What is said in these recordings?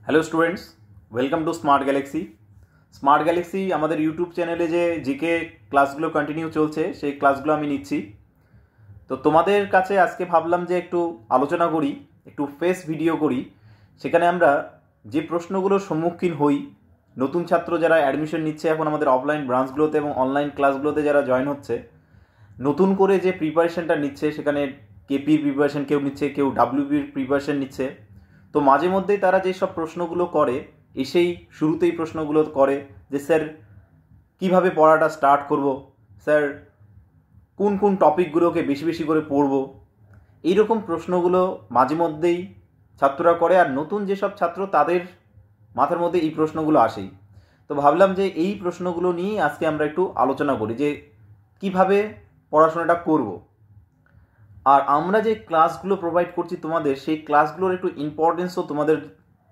Hello students, welcome to smart Galaxy. Smart Galaxy আমাদের YouTube চ্যানেলে যে জিকে ক্লাসগুলো কন্টিনিউ চলছে, সেই ক্লাসগুলো আমি নিচ্ছি। তো তোমাদের কাছে আজকে ভাবলাম যে একটু আলোচনা করি, একটু ফেস ভিডিও করি। সেখানে আমরা যে প্রশ্নগুলোর সম্মুখীন হই, নতুন ছাত্র যারা অ্যাডমিশন নিচ্ছে এখন আমাদের অফলাইন ব্রাঞ্চগুলোতে এবং অনলাইন ক্লাসগুলোতে যারা জয়েন হচ্ছে, নতুন করে যে প্রিপারেশনটা নিচ্ছে, সেখানে কেপির প্রিপারেশন কেউ নিচ্ছে, কেউ ডাব্লিউবির প্রিপারেশন নিচ্ছে। তো মাঝে মধ্যেই তারা যেসব প্রশ্নগুলো করে, এসেই শুরুতেই প্রশ্নগুলো করে যে স্যার কীভাবে পড়াটা স্টার্ট করব, স্যার কোন কোন টপিকগুলোকে বেশি বেশি করে পড়ব, এইরকম প্রশ্নগুলো মাঝে মধ্যেই ছাত্ররা করে। আর নতুন যেসব ছাত্র তাদের মাথার মধ্যে এই প্রশ্নগুলো আসেই। তো ভাবলাম যে এই প্রশ্নগুলো নিয়ে আজকে আমরা একটু আলোচনা করি যে কিভাবে পড়াশোনাটা করব। আর আমরা যে ক্লাসগুলো প্রোভাইড করছি তোমাদের, সেই ক্লাসগুলোর একটু ইম্পর্টেন্সও তোমাদের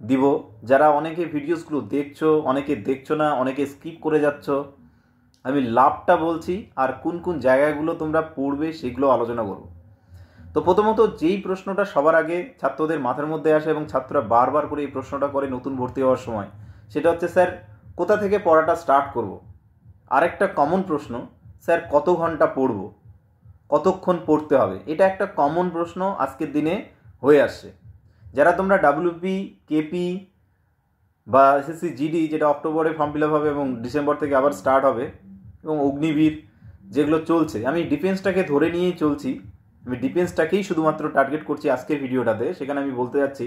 দিব। যারা অনেকে ভিডিওসগুলো দেখছো, অনেকে দেখছো না, অনেকে স্কিপ করে যাচ্ছ, আমি লাভটা বলছি আর কোন কোন জায়গাগুলো তোমরা পড়বে সেগুলো আলোচনা করব। তো প্রথমত যেই প্রশ্নটা সবার আগে ছাত্রদের মাথার মধ্যে আসে এবং ছাত্ররা বারবার করে এই প্রশ্নটা করে নতুন ভর্তি হওয়ার সময়, সেটা হচ্ছে স্যার কোথা থেকে পড়াটা স্টার্ট করব। আরেকটা কমন প্রশ্ন, স্যার কত ঘন্টা পড়ব, কতক্ষণ পড়তে হবে। এটা একটা কমন প্রশ্ন আজকের দিনে হয়ে আসছে। যারা তোমরা ডাব্লিউপি, কেপি বা এসএসসি জিডি, যেটা অক্টোবরে ফর্ম ফিল আপ হবে এবং ডিসেম্বর থেকে আবার স্টার্ট হবে, এবং অগ্নিবীর যেগুলো চলছে, আমি ডিফেন্সটাকে ধরে নিয়েই চলছি, আমি ডিফেন্সটাকেই শুধুমাত্র টার্গেট করছি আজকের ভিডিওটাতে। সেখানে আমি বলতে যাচ্ছি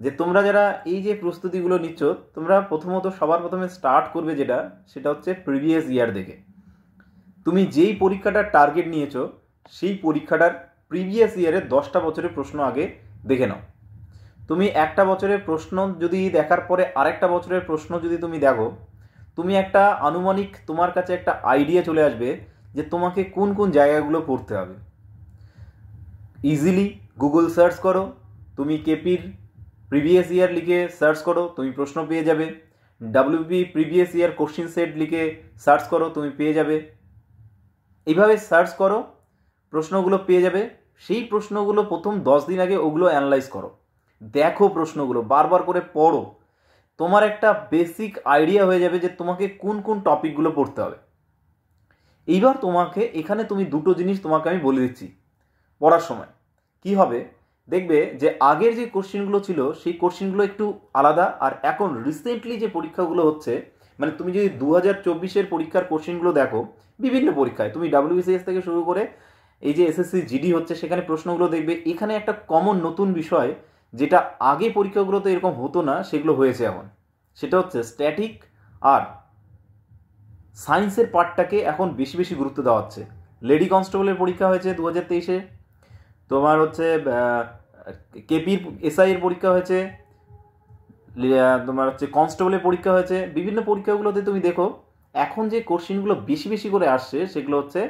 যে তোমরা যারা এই যে প্রস্তুতিগুলো নিচ্ছ, তোমরা প্রথমত সবার প্রথমে স্টার্ট করবে সেটা হচ্ছে প্রিভিয়াস ইয়ার দেখে। তুমি যেই পরীক্ষাটার টার্গেট নিয়েছো, সেই পরীক্ষাটার প্রিভিয়াস ইয়ারের 10টা বছরের প্রশ্ন আগে দেখে নাও। তুমি একটা বছরের প্রশ্ন যদি দেখার পরে আরেকটা বছরের প্রশ্ন যদি তুমি দেখো, তুমি একটা আনুমানিক তোমার কাছে একটা আইডিয়া চলে আসবে যে তোমাকে কোন কোন জায়গাগুলো পড়তে হবে। ইজিলি গুগল সার্চ করো, তুমি কেপির প্রিভিয়াস ইয়ার লিখে সার্চ করো, তুমি প্রশ্ন পেয়ে যাবে। WP previous year question set লিখে সার্চ করো, তুমি পেয়ে যাবে। এইভাবে সার্চ করো, প্রশ্নগুলো পেয়ে যাবে। সেই প্রশ্নগুলো প্রথম 10 দিন আগে ওগুলো অ্যানালাইজ করো, দেখো প্রশ্নগুলো বারবার করে পড়ো। তোমার একটা বেসিক আইডিয়া হয়ে যাবে যে তোমাকে কোন কোন টপিকগুলো পড়তে হবে। এইবার তোমাকে এখানে তুমি দুটো জিনিস তোমাকে আমি বলে দিচ্ছি পড়ার সময় কি হবে। দেখবে যে আগের যে কোশ্চেনগুলো ছিল সেই কোশ্চেনগুলো একটু আলাদা, আর এখন রিসেন্টলি যে পরীক্ষাগুলো হচ্ছে, মানে তুমি যদি 2024-এর পরীক্ষার কোশ্চেনগুলো দেখো, বিভিন্ন পরীক্ষায় তুমি ডাব্লিউবিসিএস থেকে শুরু করে এই যে এসএসসি জিডি হচ্ছে, সেখানে প্রশ্নগুলো দেখবে এখানে একটা কমন নতুন বিষয়, যেটা আগে পরীক্ষাগুলোতে এরকম হতো না, সেগুলো হয়েছে এখন। সেটা হচ্ছে স্ট্যাটিক আর সায়েন্সের পার্টটাকে এখন বেশি বেশি গুরুত্ব দেওয়া হচ্ছে। লেডি কনস্টেবলের পরীক্ষা হয়েছে 2023-এ, তোমার হচ্ছে কেপির এসআইয়ের পরীক্ষা হয়েছে, তোমার হচ্ছে কনস্টেবলের পরীক্ষা হয়েছে। বিভিন্ন পরীক্ষাগুলোতে তুমি দেখো এখন যে কোশ্চেনগুলো বেশি বেশি করে আসছে, সেগুলো হচ্ছে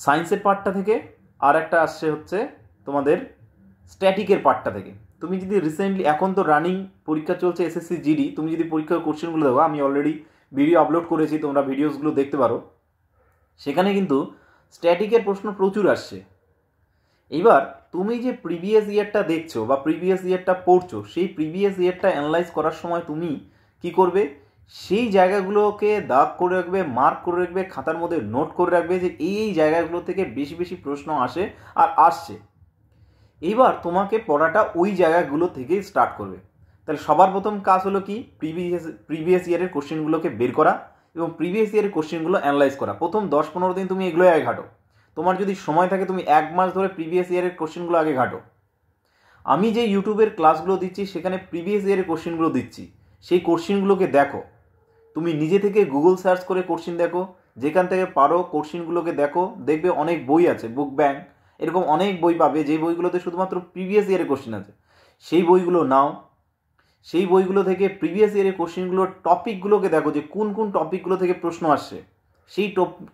সায়েন্সের পার্টটা থেকে, আর একটা আসছে হচ্ছে তোমাদের স্ট্যাটিকের পার্টটা থেকে। তুমি যদি রিসেন্টলি, এখন তো রানিং পরীক্ষা চলছে এসএসসি জিডি, তুমি যদি পরীক্ষার কোশ্চেনগুলো দেখো, আমি অলরেডি ভিডিও আপলোড করেছি, তোমরা ভিডিওসগুলো দেখতে পারো। সেখানে কিন্তু স্ট্যাটিকের প্রশ্ন প্রচুর আসছে। এইবার তুমি যে প্রিভিয়াস ইয়ারটা দেখছো বা প্রিভিয়াস ইয়ারটা পড়ছো, সেই প্রিভিয়াস ইয়ারটা অ্যানালাইজ করার সময় তুমি কি করবে, সেই জায়গাগুলোকে দাগ করে রাখবে, মার্ক করে রাখবে, খাতার মধ্যে নোট করে রাখবে যে এই জায়গাগুলো থেকে বেশি বেশি প্রশ্ন আসে আর আসছে। এইবার তোমাকে পড়াটা ওই জায়গাগুলো থেকেই স্টার্ট করবে। তাহলে সবার প্রথম কাজ হলো কি, প্রিভিয়াস ইয়ারের কোশ্চেনগুলোকে বের করা এবং প্রিভিয়াস ইয়ারের কোশ্চেনগুলো অ্যানালাইজ করা। প্রথম 10-15 দিন তুমি এগুলোই আগে ঘাটো। তোমার যদি সময় থাকে তুমি 1 মাস ধরে প্রিভিয়াস ইয়ারের কোশ্চেনগুলো আগে ঘাটো। আমি যে ইউটিউবের ক্লাসগুলো দিচ্ছি, সেখানে প্রিভিয়াস ইয়ারের কোশ্চেনগুলো দিচ্ছি, সেই কোশ্চেনগুলোকে দেখো। তুমি নিজে থেকে গুগল সার্চ করে কোশ্চেন দেখো, যেখান থেকে পারো কোশ্চেনগুলোকে দেখো। দেখবে অনেক বই আছে, বুক ব্যাংক, এরকম অনেক বই পাবে যে বইগুলোতে শুধুমাত্র প্রিভিয়াস ইয়ারের কোশ্চেন আছে। সেই বইগুলো নাও, সেই বইগুলো থেকে প্রিভিয়াস ইয়ারের কোশ্চেনগুলোর টপিকগুলোকে দেখো যে কোন কোন টপিকগুলো থেকে প্রশ্ন আসছে। সেই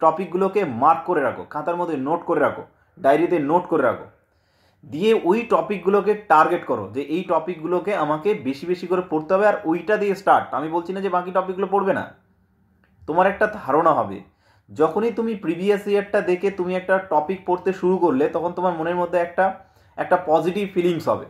টপিকগুলোকে মার্ক করে রাখো, খাতার মধ্যে নোট করে রাখো, ডায়েরিতে নোট করে রাখো। দিয়ে ওই টপিকগুলোকে টার্গেট করো যে এই টপিকগুলোকে আমাকে বেশি বেশি করে পড়তে হবে, আর ওইটা দিয়ে স্টার্ট। আমি বলছি না যে বাকি টপিকগুলো পড়বে না। তোমার একটা ধারণা হবে, যখনই তুমি প্রিভিয়াস ইয়ারটা দেখে তুমি একটা টপিক পড়তে শুরু করলে, তখন তোমার মনের মধ্যে একটা পজিটিভ ফিলিংস হবে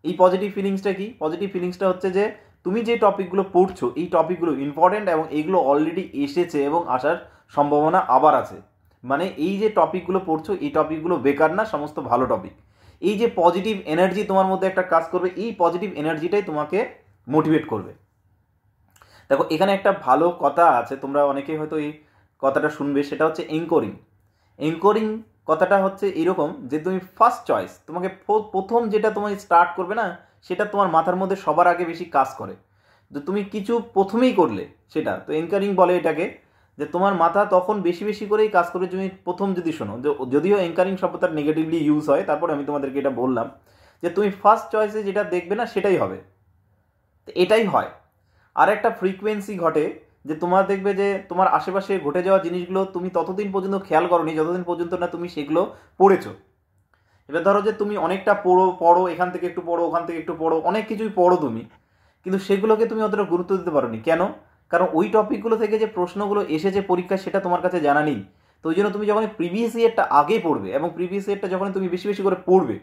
এই পজিটিভ ফিলিংসটা কি? পজিটিভ ফিলিংসটা হচ্ছে যে তুমি যে টপিকগুলো পড়ছো এই টপিকগুলো ইম্পর্ট্যান্ট এবং এইগুলো অলরেডি এসেছে এবং আসার সম্ভাবনা আবার আছে। মানে এই যে টপিকগুলো পড়ছো এই টপিকগুলো বেকার না, সমস্ত ভালো টপিক। এই যে পজিটিভ এনার্জি তোমার মধ্যে একটা কাজ করবে, এই পজিটিভ এনার্জিটাই তোমাকে মোটিভেট করবে। দেখো এখানে একটা ভালো কথা আছে, তোমরা অনেকেই হয়তো এই কথাটা শুনবে, সেটা হচ্ছে এঙ্করিং। এঙ্করিং কথাটা হচ্ছে এরকম যে তুমি ফার্স্ট চয়েস, তোমাকে প্রথম যেটা তোমাকে স্টার্ট করবে না সেটা তোমার মাথার মধ্যে সবার আগে বেশি কাজ করে। যে তুমি কিছু প্রথমেই করলে সেটা তো এঙ্করিং বলে এটাকে, যে তোমার মাথা তখন বেশি বেশি করেই কাজ করে তুমি প্রথম যদি শোনো। যদিও এঙ্কারিং শব্দটা নেগেটিভলি ইউজ হয়, তারপর আমি তোমাদেরকে এটা বললাম যে তুমি ফার্স্ট চয়েসে যেটা দেখবে না সেটাই হবে। তো এটাই হয়। আর একটা ফ্রিকোয়েন্সি ঘটে যে তোমার দেখবে যে তোমার আশেপাশে ঘটে যাওয়া জিনিসগুলো তুমি ততদিন পর্যন্ত খেয়াল করোনি যতদিন পর্যন্ত না তুমি সেগুলো পড়েছো। এবার ধরো যে তুমি অনেকটা পড়ো, এখান থেকে একটু পড়ো, ওখান থেকে একটু পড়ো, অনেক কিছুই পড়ো তুমি, কিন্তু সেগুলোকে তুমি অতটা গুরুত্ব দিতে পারোনি। কেন? কারণ ওই টপিকগুলো থেকে যে প্রশ্নগুলো এসেছে পরীক্ষা সেটা তোমার কাছে জানা নেই। তো ওই জন্য তুমি যখন প্রিভিয়াস ইয়ারটা আগে পড়বে এবং প্রিভিয়াস ইয়ারটা যখন তুমি বেশি বেশি করে পড়বে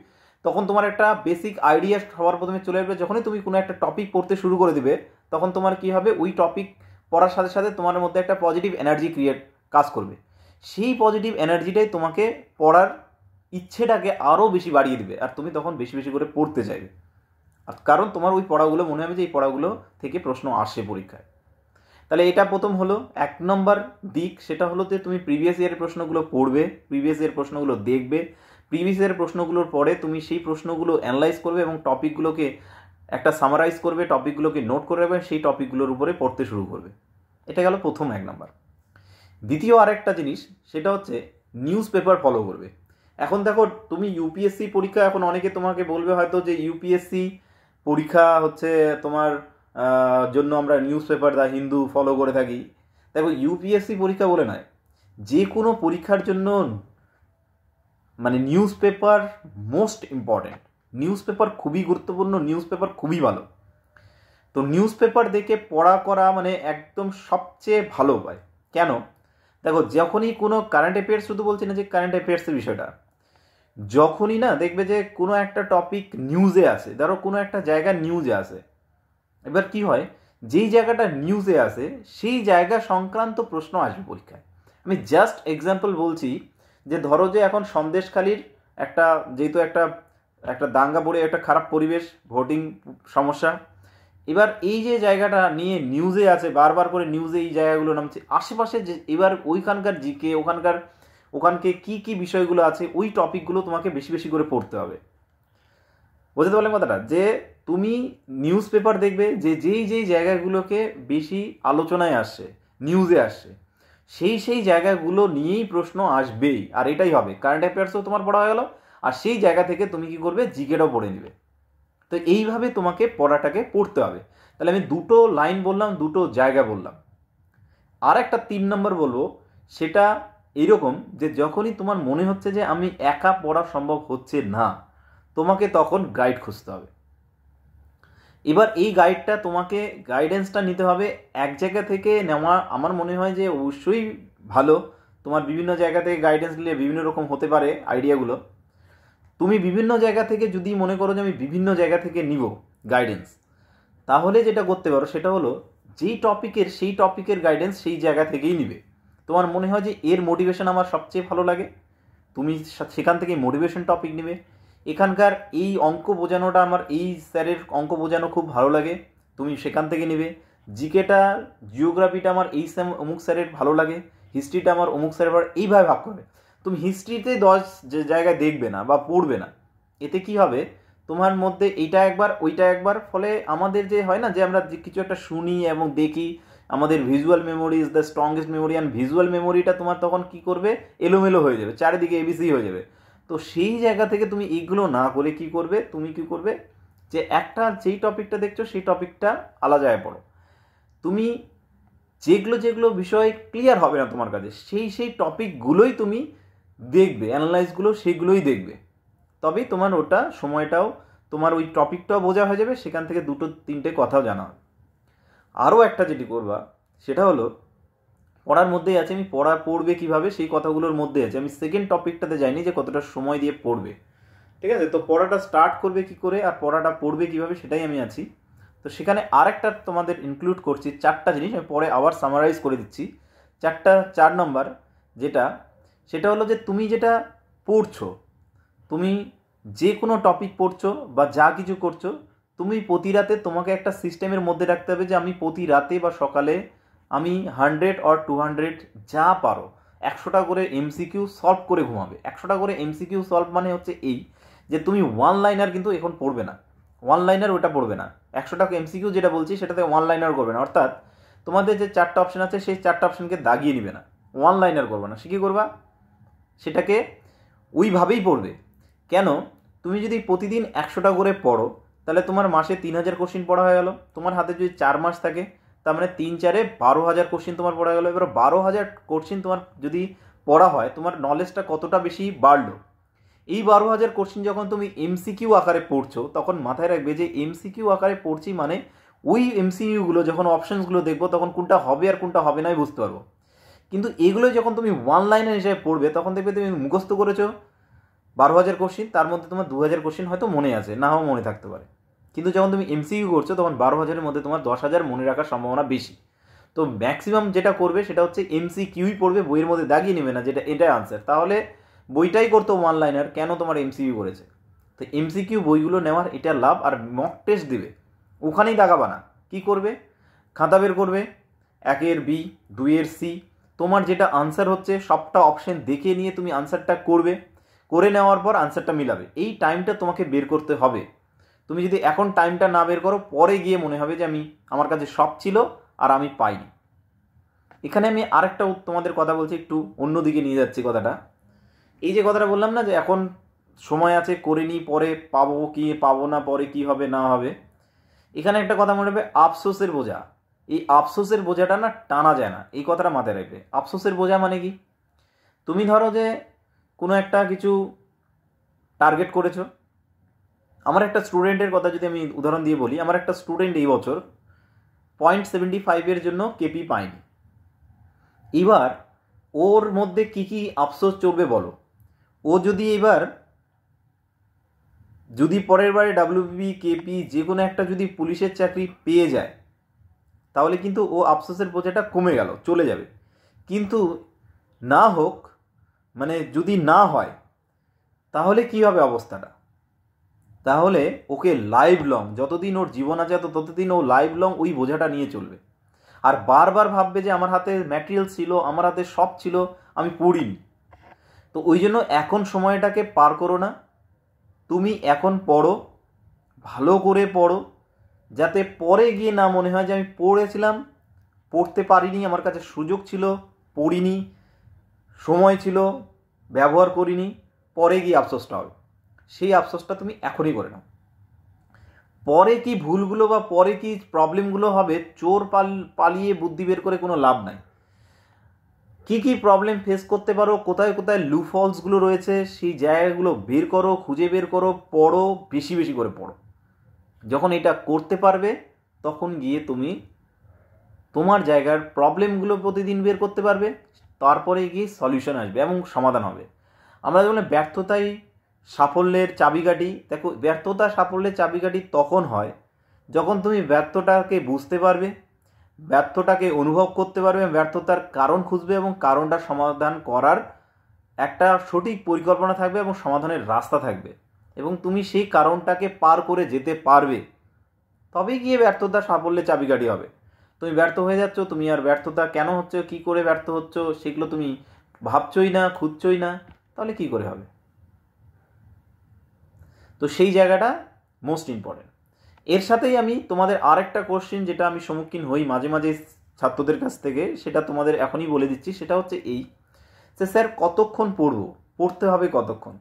তখন তোমার একটা বেসিক আইডিয়া সবার প্রথমে চলে আসবে। যখনই তুমি কোনো একটা টপিক পড়তে শুরু করে দিবে তখন তোমার কি হবে, ওই টপিক পড়ার সাথে সাথে তোমার মধ্যে একটা পজিটিভ এনার্জি কাজ করবে। সেই পজিটিভ এনার্জিটাই তোমাকে পড়ার ইচ্ছেটাকে আরও বেশি বাড়িয়ে দেবে, আর তুমি তখন বেশি বেশি করে পড়তে চাইবে। আর কারণ তোমার ওই পড়াগুলো মনে হবে যে এই পড়াগুলো থেকে প্রশ্ন আসে পরীক্ষায়। তাহলে এটা প্রথম হলো 1 নম্বর দিক, সেটা হলো যে তুমি প্রিভিয়াস ইয়ারের প্রশ্নগুলো পড়বে, প্রিভিয়াস ইয়ারের প্রশ্নগুলো দেখবে, প্রিভিয়াস ইয়ারের প্রশ্নগুলোর পরে তুমি সেই প্রশ্নগুলো অ্যানালাইজ করবে এবং টপিকগুলোকে একটা সামারাইজ করবে, টপিকগুলোকে নোট করে রাখবে, সেই টপিকগুলোর উপরে পড়তে শুরু করবে। এটা গেল প্রথম 1 নম্বর। দ্বিতীয় আরেকটা জিনিস সেটা হচ্ছে নিউজ পেপার ফলো করবে। এখন দেখো তুমি ইউপিএসসি পরীক্ষা, এখন অনেকে তোমাকে বলবে হয়তো যে ইউপিএসসি পরীক্ষা হচ্ছে তোমার জন্য আমরা news paper the Hindu follow করে থাকি। দেখো ইউপিএসসি পরীক্ষা বলে নয়, যে কোনো পরীক্ষার জন্য মানে news paper most important. News paper খুবই গুরুত্বপূর্ণ, নিউজ পেপার খুবই ভালো। তো নিউজ পেপার দেখে পড়া করা মানে একদম সবচেয়ে ভালো উপায়। কেন? দেখো যখনই কোনো কারেন্ট অ্যাফেয়ার্স, শুধু বলছি না যে কারেন্ট অ্যাফেয়ার্সের বিষয়টা, যখনই না দেখবে যে কোনো একটা টপিক নিউজে আসে, ধরো কোনো একটা জায়গা নিউজে আসে, এবার কি হয়, যেই জায়গাটা নিউজে আসে সেই জায়গা সংক্রান্ত প্রশ্ন আসবে পরীক্ষায়। আমি জাস্ট এক্সাম্পল বলছি যে ধরো যে এখন সন্দেশখালির একটা, যেহেতু একটা একটা দাঙ্গা পড়ে একটা খারাপ পরিবেশ, ভোটিং সমস্যা, এবার এই যে জায়গাটা নিয়ে নিউজে আছে, বারবার করে নিউজে এই জায়গাগুলো নামছে, আশেপাশে যে এবার ওইখানকার জিকে, ওখানকে কি কি বিষয়গুলো আছে ওই টপিকগুলো তোমাকে বেশি বেশি করে পড়তে হবে। বুঝতে পারলেন কথাটা? যে তুমি নিউজ পেপার দেখবে যে যেই জায়গাগুলোকে বেশি আলোচনায় আসছে, নিউজে আসছে, সেই জায়গাগুলো নিয়েই প্রশ্ন আসবেই। আর এটাই হবে, কারেন্ট অ্যাফেয়ার্সও তোমার পড়া হয়ে গেল, আর সেই জায়গা থেকে তুমি কি করবে, জিকেটাও পড়ে নেবে। তো এইভাবে তোমাকে পড়াটাকে পড়তে হবে। তাহলে আমি দুটো লাইন বললাম, দুটো জায়গা বললাম। আর একটা 3 নম্বর বলবো, সেটা এইরকম যে যখনই তোমার মনে হচ্ছে যে আমি একা পড়া সম্ভব হচ্ছে না, তোমাকে তখন গাইড খুঁজতে হবে। এবার এই গাইডটা তোমাকে, গাইডেন্সটা নিতে হবে এক জায়গা থেকে নেওয়া। আমার মনে হয় যে অবশ্যই ভালো, তোমার বিভিন্ন জায়গা থেকে গাইডেন্স নিলে বিভিন্ন রকম হতে পারে আইডিয়াগুলো। তুমি বিভিন্ন জায়গা থেকে যদি মনে করো যে আমি বিভিন্ন জায়গা থেকে নিব গাইডেন্স, তাহলে যেটা করতে পারো সেটা হলো যেই টপিকের সেই টপিকের গাইডেন্স সেই জায়গা থেকেই নিবে। তোমার মনে হয় যে এর মোটিভেশন আমার সবচেয়ে ভালো লাগে, তুমি সেখান থেকে মোটিভেশন টপিক নেবে। এখানকার এই অঙ্ক বোঝানোটা, আমার এই স্যারের অঙ্ক বোঝানো খুব ভালো লাগে, তুমি সেখান থেকে নেবে। জিকেটা, জিওগ্রাফিটা আমার এই অমুক স্যারের ভালো লাগে, হিস্ট্রিটা আমার অমুক স্যারের ভালো, এইভাবে ভাগ করবে। তুমি হিস্ট্রিতে 10 জায়গায় দেখবে না বা পড়বে না, এতে কি হবে, তোমার মধ্যে এইটা একবার ওইটা একবার, ফলে আমাদের যে হয় না যে আমরা কিছু একটা শুনি এবং দেখি, আমাদের visual memory is the strongest memory, and visual মেমোরিটা তোমার তখন কি করবে, এলোমেলো হয়ে যাবে, চারিদিকে এবিসি হয়ে যাবে। তো সেই জায়গা থেকে তুমি এইগুলো না করে কি করবে, তুমি কি করবে যে একটা যেই টপিকটা দেখছো সেই টপিকটা আলাদায় পড়ো। তুমি যেগুলো বিষয় ক্লিয়ার হবে না তোমার কাছে, সেই টপিকগুলোই তুমি দেখবে, অ্যানালাইজগুলো সেইগুলোই দেখবে, তবেই তোমার ওটা সময়টাও, তোমার ওই টপিকটাও বোঝা হয়ে যাবে, সেখান থেকে 2-3টে কথাও জানা হবে। আরও একটা যেটি করবা সেটা হলো, পড়ার মধ্যেই আছে, আমি পড়বে কিভাবে সেই কথাগুলোর মধ্যে আছে, আমি সেকেন্ড টপিকটাতে যাইনি যে কতটা সময় দিয়ে পড়বে। ঠিক আছে? তো পড়াটা স্টার্ট করবে কি করে আর পড়াটা পড়বে কীভাবে সেটাই আমি আছি। তো সেখানে আরেকটা তোমাদের ইনক্লুড করছি, 4টা জিনিস আমি পরে আবার সামারাইজ করে দিচ্ছি। 4 নম্বর যেটা, সেটা হলো যে তুমি যেটা পড়ছো, তুমি যে কোনো টপিক পড়ছো বা যা কিছু করছো, তুমি প্রতি রাতে তোমাকে একটা সিস্টেমের মধ্যে রাখতে হবে যে আমি প্রতি রাতে বা সকালে আমি 100 or 200 যা পারো 100টা করে এমসিকিউ সলভ করে ঘুমাবে। 100টা করে এমসিকিউ সলভ মানে হচ্ছে এই যে তুমি ওয়ান লাইনার কিন্তু এখন পড়বে না, ওয়ান লাইনার ওটা পড়বে না। 100টা এমসিকিউ যেটা বলছি সেটাতে ওয়ান লাইনার করবে না, অর্থাৎ তোমাদের যে 4টা অপশন আছে সেই 4টা অপশনকে দাগিয়ে নিবে না, ওয়ান লাইনার করবে না। সে কী করবা, সেটাকে ওইভাবেই পড়বে। কেন, তুমি যদি প্রতিদিন 100টা করে পড়ো তাহলে তোমার মাসে 3000 কোশ্চিন পড়া হয়ে গেল। তোমার হাতে যদি 4 মাস থাকে তার মানে 3 4-এ 12,000 কোশ্চিন তোমার পড়া গেলো। এবার 12,000 কোশ্চিন তোমার যদি পড়া হয়, তোমার নলেজটা কতটা বেশি বাড়লো। এই 12,000 কোশ্চিন যখন তুমি এমসিকিউ আকারে পড়ছো তখন মাথায় রাখবে যে এমসিকিউ আকারে পড়ছি মানে ওই এমসিকিউগুলো যখন অপশানসগুলো দেখবো তখন কোনটা হবে আর কোনটা হবে নাই বুঝতে পারবো। কিন্তু এগুলো যখন তুমি ওয়ান লাইনের হিসেবে পড়বে তখন দেখবে তুমি মুখস্থ করেছো 12,000 কোশ্চিন, তার মধ্যে তোমার 2,000 কোশ্চিন হয়তো মনে আছে, নাও মনে থাকতে পারে। কিন্তু যখন তুমি এমসিকিউ করছো তখন 12,000-এর মধ্যে তোমার 10,000 মনে রাখার সম্ভাবনা বেশি। তো ম্যাক্সিমাম যেটা করবে সেটা হচ্ছে এমসিকিউই পড়বে, বইয়ের মধ্যে দাগিয়ে নেবে না যেটা এটাই আনসার। তাহলে বইটাই করতো ওয়ান লাইনার, কেন তোমার এমসিকিউ করেছে? তো এমসিকিউ বইগুলো নেওয়ার এটা লাভ। আর মক টেস্ট দিবে, ওখানেই দাগাবা না। কী করবে, খাতা বের করবে, 1-এর বি, 2-এর সি, তোমার যেটা আনসার হচ্ছে সবটা অপশন দেখে নিয়ে তুমি আনসারটা করবে, করে নেওয়ার পর আনসারটা মিলাবে। এই টাইমটা তোমাকে বের করতে হবে। তুমি যদি এখন টাইমটা না বের করো পরে গিয়ে মনে হবে যে আমার কাছে সব ছিল আর আমি পাইনি। এখানে আমি আরেকটা তোমাদের কথা বলছি, একটু অন্যদিকে নিয়ে যাচ্ছি কথাটা। এই যে কথাটা বললাম না যে এখন সময় আছে করে নিই, পরে পাবো কি পাবো না, পরে কি হবে না হবে, এখানে একটা কথা মনে রাখবে, আফসোসের বোঝা। এই আফসোসের বোঝাটা না টানা যায় না, এই কথাটা মাথায় রাখবে। আফসোসের বোঝা মানে কি, তুমি ধরো যে কোনো একটা কিছু টার্গেট করেছো। আমার একটা স্টুডেন্টের কথা যদি আমি উদাহরণ দিয়ে বলি, আমার একটা স্টুডেন্ট এই বছর 0.75-এর জন্য কেপি পায়নি। এবার ওর মধ্যে কি কি আফসোস চলবে বলো। ও যদি পরের বারে ডাব্লিউবি কেপি যে কোনো একটা যদি পুলিশের চাকরি পেয়ে যায় তাহলে কিন্তু ও আফসোসের বোঝাটা কমে গেল, চলে যাবে। কিন্তু না হোক, মানে যদি না হয় তাহলে কি হবে অবস্থাটা, তাহলে ওকে লাইফ লং, যতদিন ওর জীবন আছে ততদিন ও লাইফ লং ওই বোঝাটা নিয়ে চলবে। আর বারবার ভাববে যে আমার হাতে ম্যাটেরিয়াল ছিল, আমার হাতে সব ছিল, আমি পড়িনি। তো ওই জন্য এখন সময়টাকে পার করো না, তুমি এখন পড়ো, ভালো করে পড়ো, যাতে পরে গিয়ে না মনে হয় যে আমি পড়েছিলাম, পড়তে পারিনি, আমার কাছে সুযোগ ছিল, পড়িনি, সময় ছিল, ব্যবহার করিনি, পরে গিয়ে আফসোসটা হবে। সেই আফসোসটা তুমি এখনই করে নাও। পরে কি ভুলগুলো বা পরে কি প্রবলেমগুলো হবে, চোর পালিয়ে বুদ্ধি বের করে কোনো লাভ নাই। কি কি প্রবলেম ফেস করতে পারো, কোথায় কোথায় লুফলসগুলো রয়েছে, সেই জায়গাগুলো বের করো, খুঁজে বের করো, পড়ো, বেশি বেশি করে পড়ো। যখন এটা করতে পারবে তখন গিয়ে তুমি তোমার জায়গার প্রবলেমগুলো প্রতিদিন বের করতে পারবে, তারপরে গিয়ে সলিউশন আসবে এবং সমাধান হবে। আমরা যেমন ব্যর্থতাই সাফল্যের চাবিকাঠি, দেখো ব্যর্থতা সাফল্যের চাবিকাঠি তখন হয় যখন তুমি ব্যর্থটাকে বুঝতে পারবে, ব্যর্থটাকে অনুভব করতে পারবে, ব্যর্থতার কারণ খুঁজবে এবং কারণটা সমাধান করার একটা সঠিক পরিকল্পনা থাকবে এবং সমাধানের রাস্তা থাকবে, এবং তুমি সেই কারণটাকে পার করে যেতে পারবে, তবেই গিয়ে ব্যর্থতা সাফল্যের চাবিকাঠি হবে। তুমি ব্যর্থ হয়ে যাচ্ছ, তুমি আর ব্যর্থতা কেন হচ্ছে, কি করে ব্যর্থ হচ্ছ সেগুলো তুমি ভাবছই না, খুঁজছই না, তাহলে কি করে হবে? তো সেই জায়গাটা মোস্ট ইম্পর্টেন্ট। এর সাথেই আমি তোমাদের আরেকটা কোশ্চেন যেটা আমি সম্মুখীন হই মাঝে মাঝে ছাত্রদের কাছ থেকে, সেটা তোমাদের এখনই বলে দিচ্ছি। সেটা হচ্ছে এই যে স্যার কতক্ষণ পড়বো, পড়তে হবে কতক্ষণ?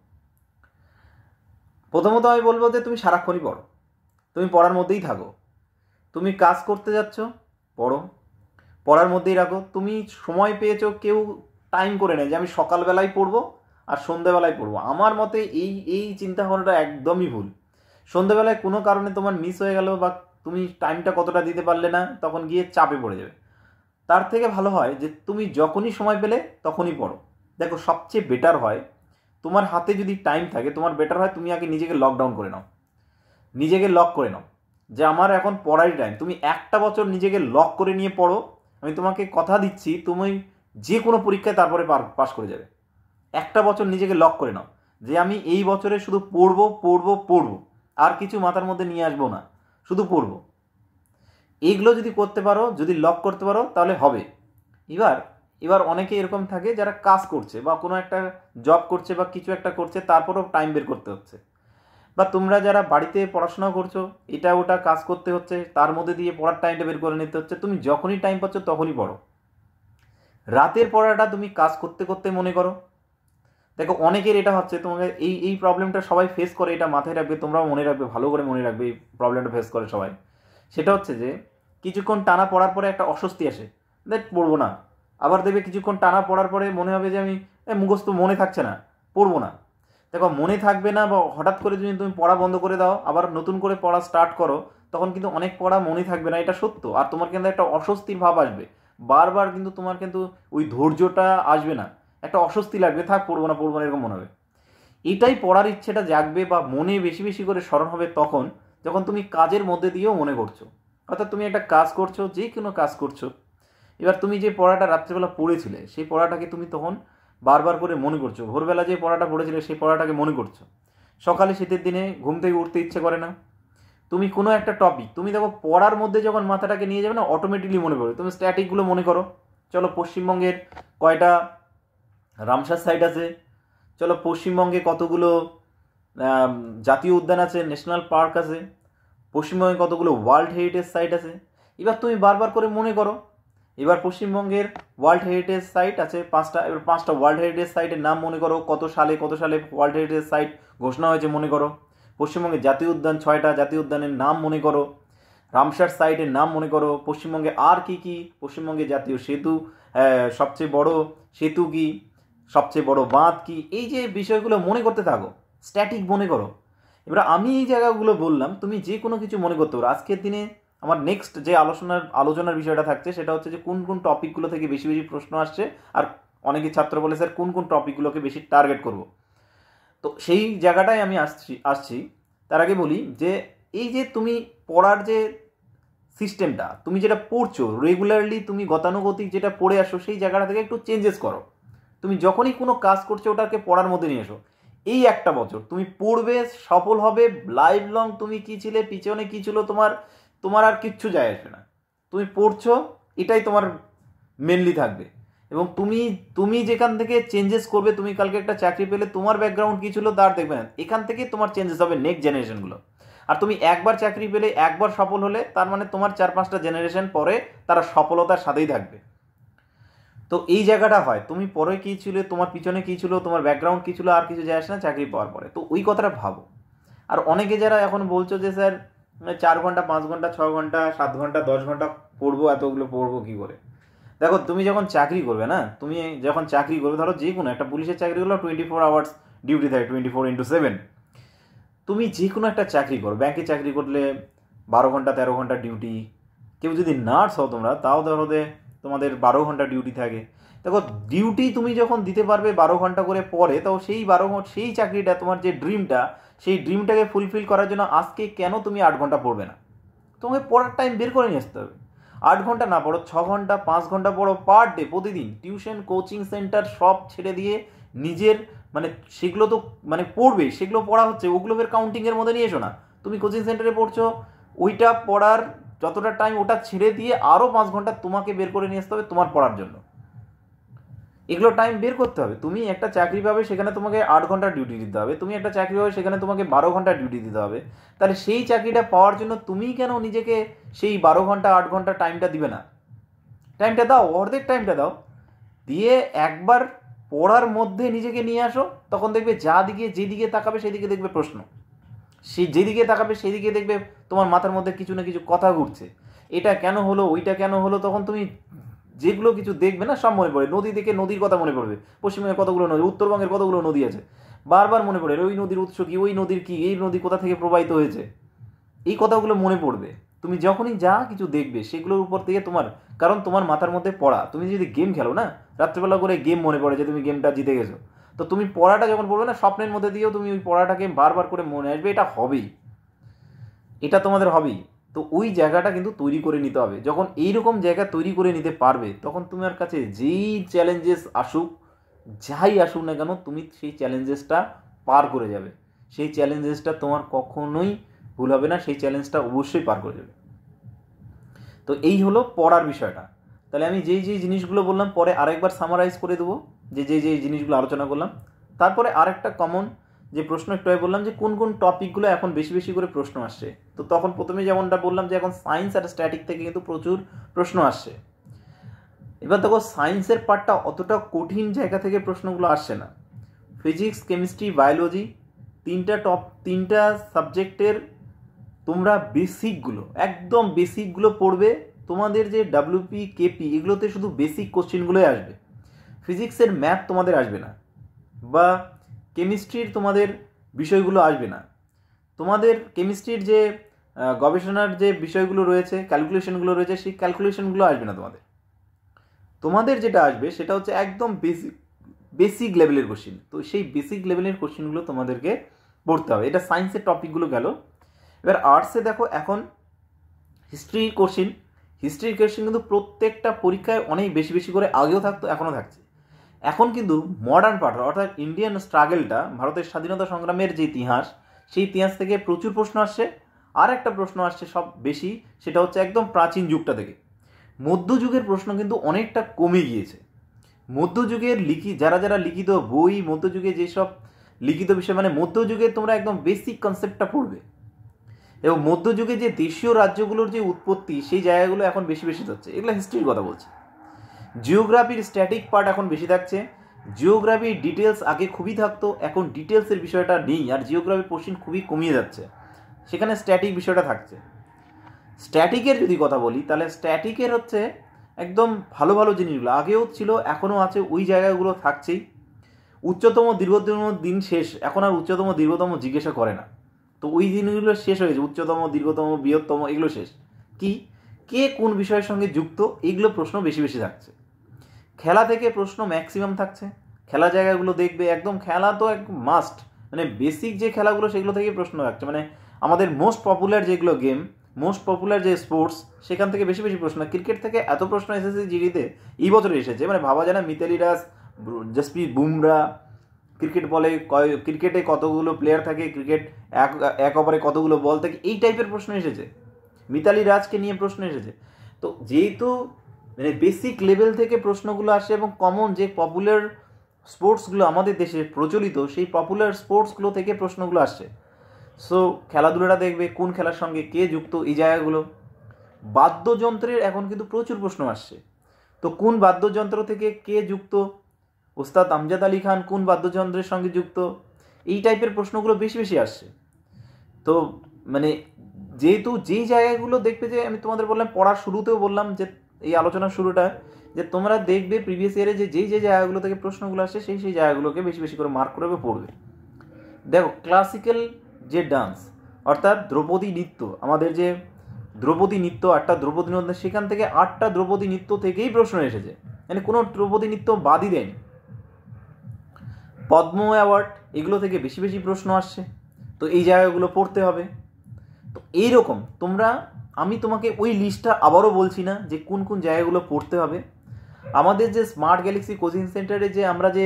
প্রথমত আমি বলবো যে তুমি সারাক্ষণই পড়ো, তুমি পড়ার মধ্যেই থাকো। তুমি কাজ করতে যাচ্ছ, পড়ো, পড়ার মধ্যেই রাখো। তুমি সময় পেয়েছো, কেউ টাইম করে নেয় যে আমি সকালবেলায় পড়বো আর সন্ধ্যাবেলায় পড়বো। আমার মতে এই চিন্তা ভাবনাটা একদমই ভুল। সন্ধ্যাবেলায় কোনো কারণে তোমার মিস হয়ে গেল বা তুমি টাইমটা কতটা দিতে পারলে না, তখন গিয়ে চাপে পড়ে যাবে। তার থেকে ভালো হয় যে তুমি যখনই সময় পেলে তখনই পড়ো। দেখো সবচেয়ে বেটার হয় তোমার হাতে যদি টাইম থাকে, তোমার বেটার হয় তুমি আগে নিজেকে লকডাউন করে নাও, নিজেকে লক করে নাও যে আমার এখন পড়ারই টাইম। তুমি একটা বছর নিজেকে লক করে নিয়ে পড়ো, আমি তোমাকে কথা দিচ্ছি তুমি যে কোনো পরীক্ষায় তারপরে পাস করে যাবে। একটা বছর নিজেকে লক করে নাও যে আমি এই বছরে শুধু পড়বো পড়বো পড়বো, আর কিছু মাথার মধ্যে নিয়ে আসবো না, শুধু পড়বো। এইগুলো যদি করতে পারো, যদি লক করতে পারো, তাহলে হবে। এবার অনেকে এরকম থাকে যারা কাজ করছে বা কোনো একটা জব করছে বা কিছু একটা করছে, তারপরেও টাইম বের করতে হচ্ছে। বা তোমরা যারা বাড়িতে পড়াশোনা করছো, এটা ওটা কাজ করতে হচ্ছে, তার মধ্যে দিয়ে পড়ার টাইমটা বের করে নিতে হচ্ছে। তুমি যখনই টাইম পাচ্ছ তখনই পড়ো। রাতের পড়াটা তুমি কাজ করতে করতে মনে করো। দেখো অনেকের এটা হচ্ছে, তোমাকে এই প্রবলেমটা সবাই ফেস করে, এটা মাথায় রাখবে, তোমরাও মনে রাখবে, ভালো করে মনে রাখবে, এই প্রবলেমটা ফেস করে সবাই। সেটা হচ্ছে যে কিছুক্ষণ টানা পড়ার পরে একটা অস্বস্তি আসে, দেখ পড়বো না। আবার দেখবে কিছুক্ষণ টানা পড়ার পরে মনে হবে যে আমি মুখস্থ মনে থাকছে না, পড়বো না। দেখো মনে থাকবে না, বা হঠাৎ করে যদি তুমি পড়া বন্ধ করে দাও, আবার নতুন করে পড়া স্টার্ট করো, তখন কিন্তু অনেক পড়া মনে থাকবে না, এটা সত্য। আর তোমার কিন্তু একটা অস্বস্তির ভাব আসবে, বারবার কিন্তু তোমার কিন্তু ওই ধৈর্যটা আসবে না, একটা অস্বস্তি লাগবে, থাক পড়বো না এরকম মনে হবে। এটাই পড়ার ইচ্ছেটা জাগবে বা মনে বেশি বেশি করে স্মরণ হবে তখন, যখন তুমি কাজের মধ্যে দিয়েও মনে করছো। অর্থাৎ তুমি একটা কাজ করছো, যে কোনো কাজ করছো, এবার তুমি যে পড়াটা রাত্রেবেলা পড়েছিলে সেই পড়াটাকে তুমি তখন বারবার করে মনে করছো। ভোরবেলা যে পড়াটা পড়েছিলে সেই পড়াটাকে মনে করছো। সকালে শীতের দিনে ঘুম থেকে উঠতে ইচ্ছে করে না, তুমি কোনো একটা টপিক, তুমি দেখো পড়ার মধ্যে যখন মাথাটাকে নিয়ে যাবে না, অটোমেটিকলি মনে পড়বে। তুমি স্ট্যাটিকগুলো মনে করো, চলো পশ্চিমবঙ্গের কয়টা রামসার সাইট আছে, চলো পশ্চিমবঙ্গে কতগুলো জাতীয় উদ্যান আছে, ন্যাশনাল পার্ক আছে, পশ্চিমবঙ্গে কতগুলো ওয়ার্ল্ড হেরিটেজ সাইট আছে। এবার তুমি বারবার করে মনে করো। এবার পশ্চিমবঙ্গের ওয়ার্ল্ড হেরিটেজ সাইট আছে 5টা, এবার 5টা ওয়ার্ল্ড হেরিটেজ সাইটের নাম মনে করো, কত সালে ওয়ার্ল্ড হেরিটেজ সাইট ঘোষণা হয়েছে মনে করো। পশ্চিমবঙ্গের জাতীয় উদ্যান 6টা, জাতীয় উদ্যানের নাম মনে করো। রামসার সাইটের নাম মনে করো। পশ্চিমবঙ্গে আর কি কি, পশ্চিমবঙ্গে জাতীয় সেতু, সবচেয়ে বড় সেতু কি, সবচেয়ে বড় বাঁধ কি, এই যে বিষয়গুলো মনে করতে থাকো, স্ট্যাটিক মনে করো। এবার আমি এই জায়গাগুলো বললাম, তুমি যে কোনো কিছু মনে করতে পারো। আজকের দিনে আমার নেক্সট যে আলোচনার বিষয়টা থাকছে সেটা হচ্ছে যে কোন কোন টপিকগুলো থেকে বেশি বেশি প্রশ্ন আসছে, আর অনেকে ছাত্র বলে স্যার কোন কোন টপিকগুলোকে বেশি টার্গেট করব। তো সেই জায়গাটায় আমি আসছি। তার আগে বলি যে এই যে তুমি পড়ার যে সিস্টেমটা, তুমি যেটা পড়ছো রেগুলারলি, তুমি গতানুগতিক যেটা পড়ে আসো, সেই জায়গাটা থেকে একটু চেঞ্জেস করো। তুমি যখনই কোনো কাজ করছো ওটাকে পড়ার মধ্যে নিয়ে এসো। এই একটা বছর তুমি পড়বে, সফল হবে, লাইফ লং তুমি কী ছিলে, পিছনে কী ছিল তোমার আর কিচ্ছু যায় আসবে না। তুমি পড়ছো, এটাই তোমার মেনলি থাকবে। এবং তুমি যেখান থেকে চেঞ্জেস করবে, তুমি কালকে একটা চাকরি পেলে তোমার ব্যাকগ্রাউন্ড কী ছিল তার দেখবে না, এখান থেকে তোমার চেঞ্জেস হবে নেক্সট জেনারেশনগুলো। আর তুমি একবার চাকরি পেলে, একবার সফল হলে, তার মানে তোমার 4-5টা জেনারেশন পরে তারা সফলতার সাথেই থাকবে। তো এই জায়গাটা হয়, তুমি পরে কী ছিল, তোমার পিছনে কী ছিল, তোমার ব্যাকগ্রাউন্ড কী ছিল, আর কিছু যায় আসে না চাকরি পাওয়ার পরে। তো ওই কথাটা ভাবো। আর অনেকে যারা এখন বলছো যে স্যার 4 ঘন্টা 5 ঘন্টা 6 ঘন্টা 7 ঘন্টা 10 ঘন্টা পড়বো, এতগুলো পড়বো কী করে? দেখো তুমি যখন চাকরি করবে না, তুমি যখন চাকরি করবে, ধরো যে কোনো একটা পুলিশের চাকরি করলে 24 আওয়ার্স ডিউটি থাকে, 24x7। তুমি যে কোনো একটা চাকরি করো, ব্যাংকে চাকরি করলে 12 ঘন্টা 13 ঘন্টা ডিউটি। কেউ যদি নার্স হও তোমরা, তাও ধরো তোমাদের 12 ঘন্টা ডিউটি থাকে। দেখো ডিউটি তুমি যখন দিতে পারবে 12 ঘন্টা করে পরে, তো সেই চাকরিটা, তোমার যে ড্রিমটা, সেই ড্রিমটাকে ফুলফিল করার জন্য আজকে কেন তুমি 8 ঘন্টা পড়বে না? তোমাকে পড়ার টাইম বের করে নিয়ে আসতে হবে। 8 ঘন্টা না পড়ো, 6 ঘন্টা 5 ঘন্টা পড়ো পার ডে, প্রতিদিন। টিউশন, কোচিং সেন্টার সব ছেড়ে দিয়ে নিজের সেগুলো তো পড়বে, সেগুলো পড়া হচ্ছে, ওগুলো বের কাউন্টিংয়ের মধ্যে নিয়ে এসো না। তুমি কোচিং সেন্টারে পড়ছো, ওইটা পড়ার যতটা টাইম ওটা ছেড়ে দিয়ে আরও 5 ঘন্টা তোমাকে বের করে নিয়ে আসতে হবে তোমার পড়ার জন্য। এগুলো টাইম বের করতে হবে। তুমি একটা চাকরি পাবে, সেখানে তোমাকে 8 ঘন্টা ডিউটি দিতে হবে। তুমি একটা চাকরি পাবে, সেখানে তোমাকে 12 ঘন্টা ডিউটি দিতে হবে। তাহলে সেই চাকরিটা পাওয়ার জন্য তুমি কেন নিজেকে সেই 12 ঘন্টা 8 ঘন্টা টাইমটা দিবে না? টাইমটা দাও, অর্ধেক টাইমটা দাও, দিয়ে একবার পড়ার মধ্যে নিজেকে নিয়ে আসো। তখন দেখবে যেদিকে তাকাবে সেদিকে দেখবে প্রশ্ন, যেদিকে তাকাবে সেদিকে দেখবে তোমার মাথার মধ্যে কিছু না কিছু কথা ঘুরছে, এটা কেন হলো, ওইটা কেন হলো। তখন তুমি যেগুলো কিছু দেখবে না সব মনে পড়ে। নদী দেখে নদীর কথা মনে পড়বে, পশ্চিমবঙ্গের কতগুলো নদী, উত্তরবঙ্গের কতগুলো নদী আছে, বারবার মনে পড়ে ওই নদীর উৎস কি, ওই নদীর কি, এই নদী কোথা থেকে প্রবাহিত হয়েছে, এই কথাগুলো মনে পড়বে তুমি যখনই যা কিছু দেখবে সেগুলোর উপর থেকে তোমার। কারণ তোমার মাথার মধ্যে পড়া। তুমি যদি গেম খেলো না, রাত্রেবেলা করে গেম মনে পড়ে যে তুমি গেমটা জিতে গেছো, তো তুমি পড়াটা যখন পড়বে না, স্বপ্নের মধ্যে দিয়েও তুমি ওই পড়াটাকে বারবার করে মনে আসবে, এটা হবেই, এটা তোমাদের হবেই। তো ওই জায়গাটা কিন্তু তৈরি করে নিতে হবে। যখন এইরকম জায়গা তৈরি করে নিতে পারবে, তখন তোমার কাছে যেই চ্যালেঞ্জেস আসুক, যাই আসুক না কেন, তুমি সেই চ্যালেঞ্জেসটা পার করে যাবে। সেই চ্যালেঞ্জেসটা তোমার কখনোই ভুল হবে না, সেই চ্যালেঞ্জটা অবশ্যই পার করে যাবে। তো এই হলো পড়ার বিষয়টা। তাহলে আমি যেই যেই জিনিসগুলো বললাম পরে আরেকবার সামারাইজ করে দেবো, যে যেই জিনিসগুলো আলোচনা করলাম। তারপরে আরেকটা কমন যে প্রশ্ন একটু আগে বললাম যে কোন কোন টপিকগুলো এখন বেশি বেশি করে প্রশ্ন আসছে। তো তখন প্রথমে যেমনটা বললাম যে এখন সায়েন্স আর স্ট্যাটিক থেকে কিন্তু প্রচুর প্রশ্ন আসছে। এবার দেখো সায়েন্সের পার্টটা অতটা কঠিন জায়গা থেকে প্রশ্নগুলো আসছে না। ফিজিক্স, কেমিস্ট্রি, বায়োলজি, তিনটা সাবজেক্টের তোমরা বেসিকগুলো, একদম বেসিকগুলো পড়বে। তোমাদের যে ডাব্লিউপি, কেপি, এগুলোতে শুধু বেসিক কোশ্চেনগুলোই আসবে। ফিজিক্সের ম্যাথ তোমাদের আসবে না, বা কেমিস্ট্রির তোমাদের বিষয়গুলো আসবে না। তোমাদের কেমিস্ট্রির যে গবেষণার যে বিষয়গুলো রয়েছে, ক্যালকুলেশনগুলো রয়েছে, সেই ক্যালকুলেশনগুলো আসবে না তোমাদের। তোমাদের যেটা আসবে সেটা হচ্ছে একদম বেসিক লেভেলের কোশ্চেন। তো সেই বেসিক লেভেলের কোশ্চেনগুলো তোমাদেরকে পড়তে হবে। এটা সায়েন্সের টপিকগুলো গেল। এবার আর্টসে দেখো এখন হিস্ট্রির কোশ্চেন কিন্তু প্রত্যেকটা পরীক্ষায় অনেক বেশি বেশি করে, আগেও থাকতো, এখনও থাকছে। এখন কিন্তু মডার্ন পার্ট, অর্থাৎ ইন্ডিয়ান স্ট্রাগলটা, ভারতের স্বাধীনতা সংগ্রামের যে ইতিহাস, সেই ইতিহাস থেকে প্রচুর প্রশ্ন আসছে। আর একটা প্রশ্ন আসছে সব বেশি, সেটা হচ্ছে একদম প্রাচীন যুগটা থেকে। মধ্যযুগের প্রশ্ন কিন্তু অনেকটা কমে গিয়েছে। মধ্যযুগের যারা লিখিত বই, মধ্যযুগে যেসব লিখিত বিষয়, মানে মধ্যযুগে তোমরা একদম বেসিক কনসেপ্টটা পড়বে। এবং মধ্যযুগে যে দেশীয় রাজ্যগুলোর যে উৎপত্তি, সেই জায়গাগুলো এখন বেশি বেশি হচ্ছে। এগুলো হিস্ট্রির কথা বলছি। জিওগ্রাফির স্ট্যাটিক পার্ট এখন বেশি থাকছে। জিওগ্রাফির ডিটেলস আগে খুবই থাকতো, এখন ডিটেলসের বিষয়টা নেই, আর জিওগ্রাফির কোশ্চেন খুবই কমিয়ে যাচ্ছে, সেখানে স্ট্যাটিক বিষয়টা থাকছে। স্ট্যাটিকের যদি কথা বলি, তাহলে স্ট্যাটিকের হচ্ছে একদম ভালো ভালো জিনিসগুলো আগেও ছিল, এখনও আছে, ওই জায়গাগুলো থাকছেই। উচ্চতম দীর্ঘতম দিন শেষ, এখন আর উচ্চতম দীর্ঘতম জিজ্ঞাসা করে না। তো ওই দিনগুলো শেষ হয়েছে, উচ্চতম, দীর্ঘতম, বৃহত্তম, এগুলো শেষ। কি, কে কোন বিষয়ের সঙ্গে যুক্ত, এইগুলো প্রশ্ন বেশি বেশি থাকছে। খেলা থেকে প্রশ্ন ম্যাক্সিমাম থাকছে। খেলা জায়গাগুলো দেখবে, একদম খেলা তো এক মাস্ট, মানে বেসিক যে খেলাগুলো সেগুলো থেকেই প্রশ্ন থাকছে। মানে আমাদের মোস্ট পপুলার যেগুলো গেম, মোস্ট পপুলার যে স্পোর্টস, সেখান থেকে বেশি বেশি প্রশ্ন। ক্রিকেট থেকে এত প্রশ্ন এসেছে জিডিতে, এই বছরে এসেছে, মানে ভাবা যায় না। মিতালি রাজ, জসপ্রীত বুমরা, ক্রিকেট বলে ক্রিকেটে কতগুলো প্লেয়ার থাকে, ক্রিকেট এক ওভারে কতগুলো বল থাকে, এই টাইপের প্রশ্ন এসেছে। মিতালি রাজকে নিয়ে প্রশ্ন এসেছে। তো যেহেতু মানে বেসিক লেভেল থেকে প্রশ্নগুলো আসে, এবং কমন যে পপুলার স্পোর্টসগুলো আমাদের দেশে প্রচলিত, সেই পপুলার স্পোর্টসগুলো থেকে প্রশ্নগুলো আসছে। সো খেলাধুলাটা দেখবে, কোন খেলার সঙ্গে কে যুক্ত, এই জায়গাগুলো। বাদ্যযন্ত্রের এখন কিন্তু প্রচুর প্রশ্ন আসছে। তো কোন বাদ্যযন্ত্র থেকে কে যুক্ত, ওস্তাদ আমজাদ আলী খান কোন বাদ্যযন্ত্রের সঙ্গে যুক্ত, এই টাইপের প্রশ্নগুলো বেশি বেশি আসছে। তো মানে যেহেতু যেই জায়গাগুলো দেখবে, যে আমি তোমাদের বললাম পড়ার শুরুতেও বললাম, যে এই আলোচনার শুরুটা, যে তোমরা দেখবে প্রিভিয়াস ইয়ারে যে যেই জায়গাগুলো থেকে প্রশ্নগুলো আসছে, সেই জায়গাগুলোকে বেশি বেশি করে মার্ক করে পড়বে। দেখো ক্লাসিক্যাল যে ডান্স, অর্থাৎ দ্রৌপদী নৃত্য, আমাদের যে দ্রৌপদী নৃত্য, 8টা দ্রৌপদী নৃত্য, সেখান থেকে 8টা দ্রৌপদী নৃত্য থেকেই প্রশ্ন এসেছে, মানে কোনো দ্রৌপদী নৃত্য বাদই দেয়নি। পদ্ম অ্যাওয়ার্ড, এগুলো থেকে বেশি বেশি প্রশ্ন আসছে। তো এই জায়গাগুলো পড়তে হবে। তো এইরকম আমি তোমাকে ওই লিস্টটা আবারও বলছি না যে কোন কোন জায়গাগুলো পড়তে হবে। আমাদের যে স্মার্ট গ্যালাক্সি কোচিং সেন্টারে যে আমরা যে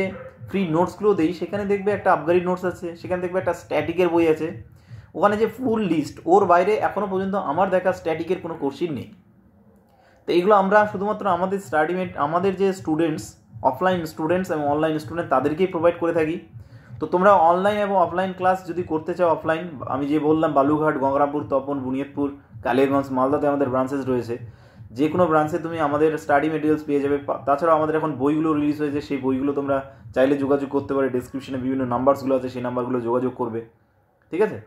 ফ্রি নোটসগুলো দিই, সেখানে দেখবে একটা আবগারি নোটস আছে, সেখানে দেখবে একটা স্ট্যাটিকের বই আছে, ওখানে যে ফুল লিস্ট, ওর বাইরে এখনও পর্যন্ত আমার দেখা স্ট্যাটিকের কোনো কোশ্চিন নেই। তো এগুলো আমরা শুধুমাত্র আমাদের যে স্টুডেন্টস, অফলাইন স্টুডেন্টস এবং অনলাইন স্টুডেন্ট, তাদেরকেই প্রোভাইড করে থাকি। তো তোমরা অনলাইন এবং অফলাইন ক্লাস যদি করতে চাও, অফলাইন আমি যে বললাম বালুঘাট, গঙ্গারামপুর, তপন, বুনিয়াদপুর, কালিয়াগঞ্জ, মালদাতে আমাদের ব্রাঞ্চেস রয়েছে। যে কোনো ব্রাঞ্চে তুমি আমাদের স্টাডি মেটেরিয়ালস পেয়ে যাবে। তাছাড়াও আমাদের এখন বইগুলো রিলিজ হয়েছে, সেই বইগুলো তোমরা চাইলে যোগাযোগ করতে পারে। ডিসক্রিপশনে বিভিন্ন নাম্বারসগুলো আছে, সেই নাম্বারগুলো যোগাযোগ করবে, ঠিক আছে?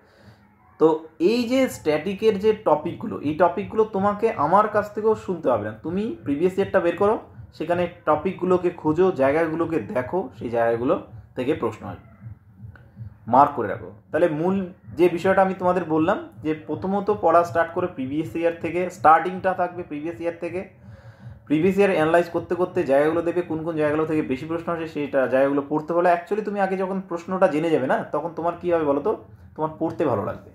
তো এই যে স্ট্যাটিকের যে টপিকগুলো, এই টপিকগুলো তোমাকে আমার কাছ থেকেও শুনতে হবে না। তুমি প্রিভিয়াস ইয়ারটা বের করো, সেখানে টপিকগুলোকে খোঁজো, জায়গাগুলোকে দেখো, সেই জায়গাগুলো থেকে প্রশ্ন আসবে, মার্ক করে রাখো। তাহলে মূল যে বিষয়টা আমি তোমাদের বললাম, যে প্রথমত পড়া স্টার্ট করে প্রিভিয়াস ইয়ার থেকে, স্টার্টিংটা থাকবে প্রিভিয়াস ইয়ার থেকে। প্রিভিয়াস ইয়ার অ্যানালাইজ করতে করতে জায়গাগুলো দেখবে কোন কোন জায়গাগুলো থেকে বেশি প্রশ্ন আসে, সেইটা জায়গাগুলো পড়তে হলে অ্যাকচুয়ালি তুমি আগে যখন প্রশ্নটা জেনে যাবে না, তখন তোমার কী হবে বলো তো, তোমার পড়তে ভালো লাগবে।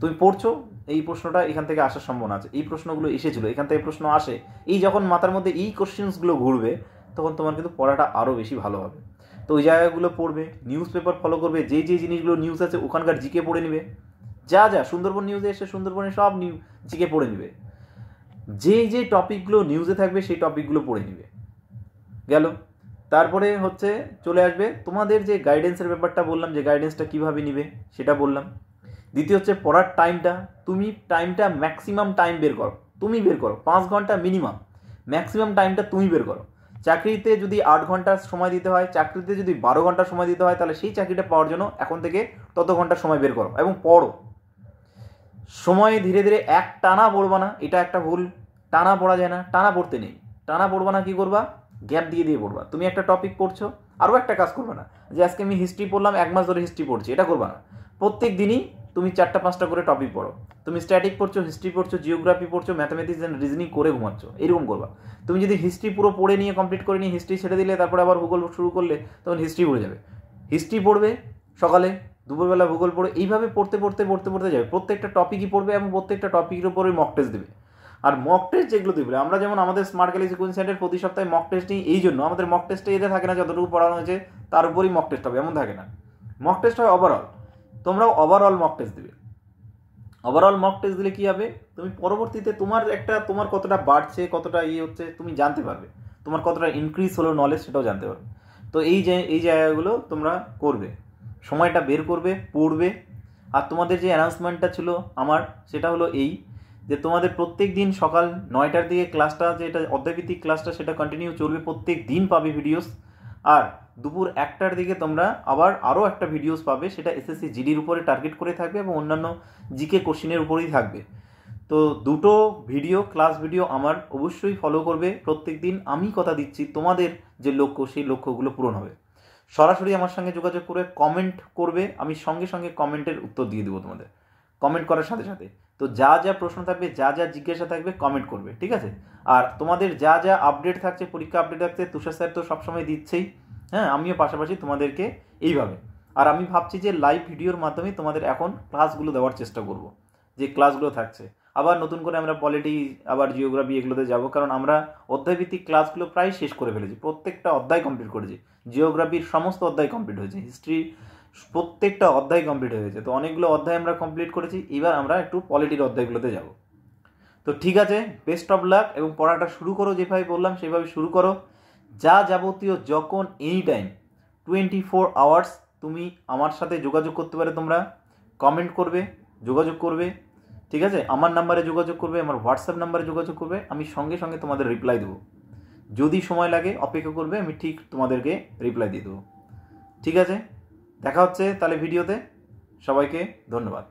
তুমি পড়ছো, এই প্রশ্নটা এখান থেকে আসার সম্ভাবনা আছে, এই প্রশ্নগুলো এসেছিলো, এখান থেকে প্রশ্ন আসে, এই যখন মাথার মধ্যে এই কোশ্চেন্সগুলো ঘুরবে, তখন তোমার কিন্তু পড়াটা আরও বেশি ভালো হবে। তো ওই জায়গাগুলো পড়বে, নিউজ পেপার ফলো করবে, যে জিনিসগুলো নিউজ আছে ওখানকার জিকে পড়ে নিবে, যা সুন্দরবন নিউজে এসে সুন্দরবনের সব জিকে পড়ে নিবে, যে টপিকগুলো নিউজে থাকবে সেই টপিকগুলো পড়ে নিবে, গেল। তারপরে হচ্ছে চলে আসবে তোমাদের যে গাইডেন্সের ব্যাপারটা বললাম, যে গাইডেন্সটা কীভাবে নিবে সেটা বললাম। দ্বিতীয় হচ্ছে পড়ার টাইমটা, তুমি টাইমটা ম্যাক্সিমাম টাইম বের করো, তুমি বের করো 5 ঘন্টা মিনিমাম, ম্যাক্সিমাম টাইমটা তুমি বের করো। চাকরিতে যদি 8 ঘন্টা সময় দিতে হয়, চাকরিতে যদি 12 ঘন্টা সময় দিতে হয়, তাহলে সেই চাকরিটা পাওয়ার জন্য এখন থেকে তত ঘন্টা সময় বের করো এবং পড়ো। সময় ধীরে ধীরে এক টানা পড়বা না, এটা একটা ভুল। টানা পড়া যায় না, টানা পড়তে নেই। টানা পড়বা না, কী করবা, গ্যাপ দিয়ে দিয়ে পড়বা। তুমি একটা টপিক পড়ছো, আরও একটা কাজ করবে না যে আজকে আমি হিস্ট্রি পড়লাম, 1 মাস ধরে হিস্ট্রি পড়ছি, এটা করবা না। প্রত্যেক দিনই তুমি 4টা-5টা করে টপিক পড়ো। তুমি স্ট্যাটিক পড়ছো, হিস্ট্রি পড়ছো, জিওগ্রাফি পড়ছো, ম্যাথামেটিক্স অ্যান্ড রিজনিং করে ঘুমাচ্ছ, এরকম করবা। তুমি যদি হিস্ট্রি পুরো পড়ে নিয়ে কমপ্লিট করে নিয়ে হিস্ট্রি ছেড়ে দিলে, তারপরে আবার ভূগোল শুরু করলে, তখন হিস্ট্রি পড়ে যাবে। হিস্ট্রি পড়বে সকালে, দুপুরবেলা ভূগোল পড়ে, এইভাবে পড়তে পড়তে পড়তে পড়তে যাবে। প্রত্যেকটা টপিকই পড়বে এবং প্রত্যেকটা টপিকের উপরে মক টেস্ট দেবে। আর মক টেস্ট যেগুলো দেবে, আমরা যেমন আমাদের স্মার্ট গ্যালাক্সি কোচিং সেন্টার প্রতি সপ্তাহে মক টেস্ট নিই, এই জন্য আমাদের মক টেস্টে এটা থাকে না যতটুকু পড়ানো হয়েছে তার উপরই মক টেস্ট হবে, এমন থাকে না। মক টেস্ট হয় ওভারঅল, তোমরাও ওভারঅল মক টেস্ট দেবে। ওভারঅল মক টেস্ট দিলে কী হবে, তুমি পরবর্তীতে তোমার কতটা বাড়ছে, কতটা হচ্ছে তুমি জানতে পারবে, তোমার কতটা ইনক্রিজ হলো নলেজ, সেটাও জানতে পারবে। তো এই জায়গাগুলো তোমরা করবে, সময়টা বের করবে, পড়বে। আর তোমাদের যে অ্যানাউন্সমেন্টটা ছিল আমার, সেটা হলো এই যে তোমাদের প্রত্যেক দিন সকাল 9টার দিকে ক্লাসটা, যেটা অধ্যায়ভিত্তিক ক্লাসটা, সেটা কন্টিনিউ চলবে, প্রত্যেক দিন পাবে ভিডিওস। আর দুপুর 1টার দিকে তোমরা আরও একটা ভিডিওস পাবে, সেটা এসএসসি জিডির উপরে টার্গেট করে থাকবে এবং অন্যান্য জিকে কোশ্চেনের উপরেই থাকবে। তো দুটো ক্লাস ভিডিও আমার অবশ্যই ফলো করবে প্রত্যেক দিন। আমি কথা দিচ্ছি তোমাদের যে লক্ষ্য, সেই লক্ষ্যগুলো পূরণ হবে। সরাসরি আমার সঙ্গে যোগাযোগ করে কমেন্ট করবে, আমি সঙ্গে সঙ্গে কমেন্টের উত্তর দিয়ে দেবো তোমাদের, কমেন্ট করার সাথে সাথে। তো যা প্রশ্ন থাকবে, যা জিজ্ঞাসা থাকবে, কমেন্ট করবে, ঠিক আছে? আর তোমাদের যা আপডেট থাকছে, পরীক্ষা আপডেট থাকছে, তুষার স্যার তো সবসময় দিচ্ছেই, হ্যাঁ, আমিও পাশাপাশি তোমাদেরকে এইভাবে। আর আমি ভাবছি যে লাইভ ভিডিওর মাধ্যমে তোমাদের এখন ক্লাসগুলো দেওয়ার চেষ্টা করব, যে ক্লাসগুলো থাকছে। আবার নতুন করে আমরা পলিটি, আবার জিওগ্রাফি, এগুলোতে যাব, কারণ আমরা অধ্যায়ভিত্তিক ক্লাসগুলো প্রায় শেষ করে ফেলেছি, প্রত্যেকটা অধ্যায় কমপ্লিট করেছি। জিওগ্রাফির সমস্ত অধ্যায় কমপ্লিট হয়েছে, হিস্ট্রি প্রত্যেকটা অধ্যায় কমপ্লিট হয়েছে। তো অনেকগুলো অধ্যায় আমরা কমপ্লিট করেছি, এবার আমরা একটু পলিটির অধ্যায়গুলোতে যাব। তো ঠিক আছে, বেস্ট অফ লাক, এবং পড়াটা শুরু করো, যেভাবে বললাম সেভাবে শুরু করো। যাবতীয় যখন এনি টাইম 24 আওয়ার্স তুমি আমার সাথে যোগাযোগ করতে পারে, তোমরা কমেন্ট করবে, যোগাযোগ করবে, ঠিক আছে? আমার নাম্বারে যোগাযোগ করবে, আমার হোয়াটসঅ্যাপ নাম্বারে যোগাযোগ করবে, আমি সঙ্গে সঙ্গে তোমাদের রিপ্লাই দেবো। যদি সময় লাগে অপেক্ষা করবে, আমি ঠিক তোমাদেরকে রিপ্লাই দিয়ে দেবো, ঠিক আছে? দেখা হচ্ছে তাহলে ভিডিওতে। সবাইকে ধন্যবাদ।